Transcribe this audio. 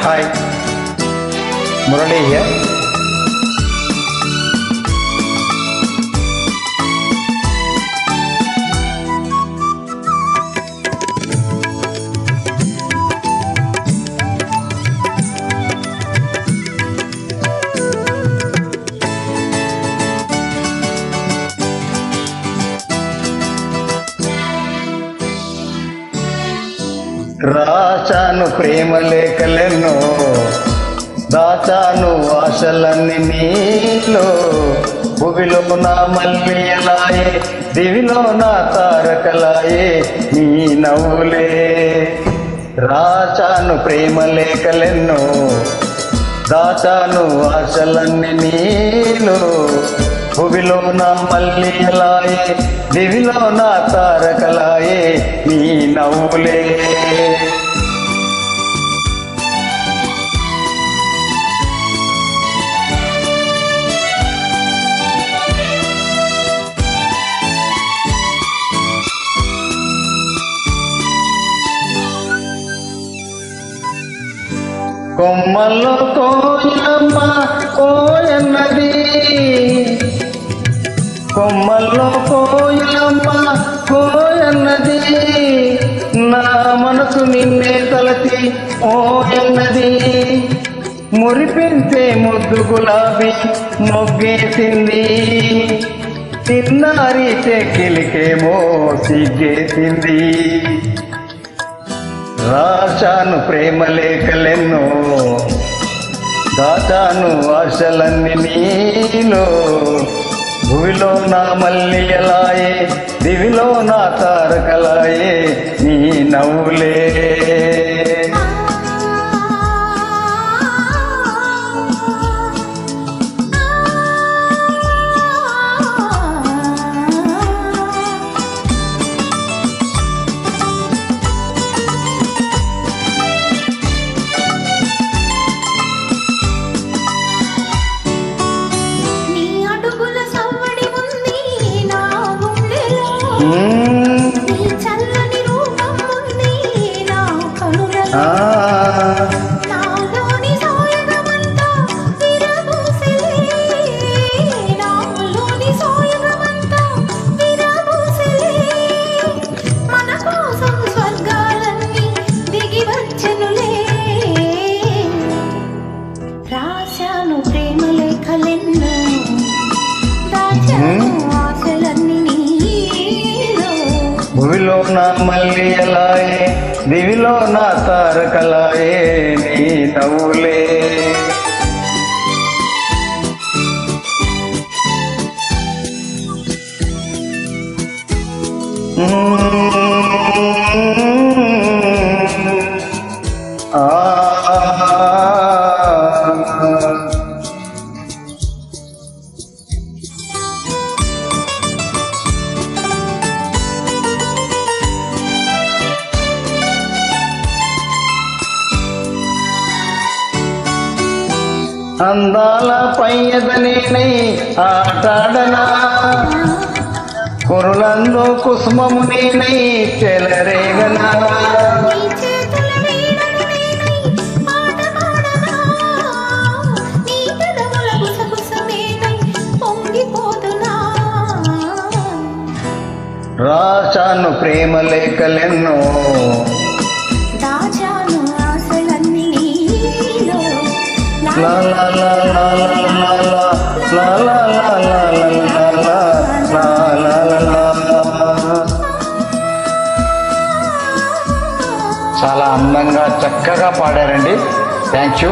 Hi, Murali here. రాచాను ప్రేమ లేఖలెన్నో, దాచాను ఆశలన్నీ నీలో. భూమిలో నా మల్లియలాయే, దివిలో నా తారకలాయే నీ నవ్వులే. రాచాను ప్రేమ లేఖలెన్నో, దాచాను ఆశలన్నీ నీలో. భూమిలో నా మల్లియలాయే, దివిలో నా తారకలాయే నీ నవ్వులే. కొమ్మల్లో కోయిలమ్మ కోయన్నది, కొమ్మల్లో కోయిలమ్మ కోయన్నది. నా మనసు నిన్నే తలచి ఓయన్నది. మురిపించే ముద్దు గులాబీ మొగ్గేసింది, తిన్నారి చెక్కిలికేమో సిగ్గేసింది. రాశాను ప్రేమ లేఖలెన్నో, దాచాను ఆశలన్నీ నీలో. భూమిలో నా మల్లియలాయే, దివిలో నా తారకలాయే నీ నవ్వులే. చల్లని రూపం ఉంది నా కనులలో, నాలోని సోయగమంతా విరబూసెలే, నాలోని సోయగమంతా విరబూసెలే. మన కోసం స్వర్గాలన్నీ దిగి వచ్చెనులే. రాశాను ప్రేమ లేఖలెన్నో, దాచాను ఆశలన్నీ. భూమిలో నా మల్లియలాయే, దివిలో నా తారకలాయే నీ నవ్వులే. అందాల పయ్యదనేనై ఆటాడనా, కురులందు కుసుమము నేనై చెలరేగనా. రాశాను ప్రేమ లేఖలెన్నో, దాచాను ఆశలన్నీ నీలో. లా లా లా లా లా లా లా లా లా లా లా లా లా లా లా. చాలా అందంగా చక్కగా పాడారండి. Thank you.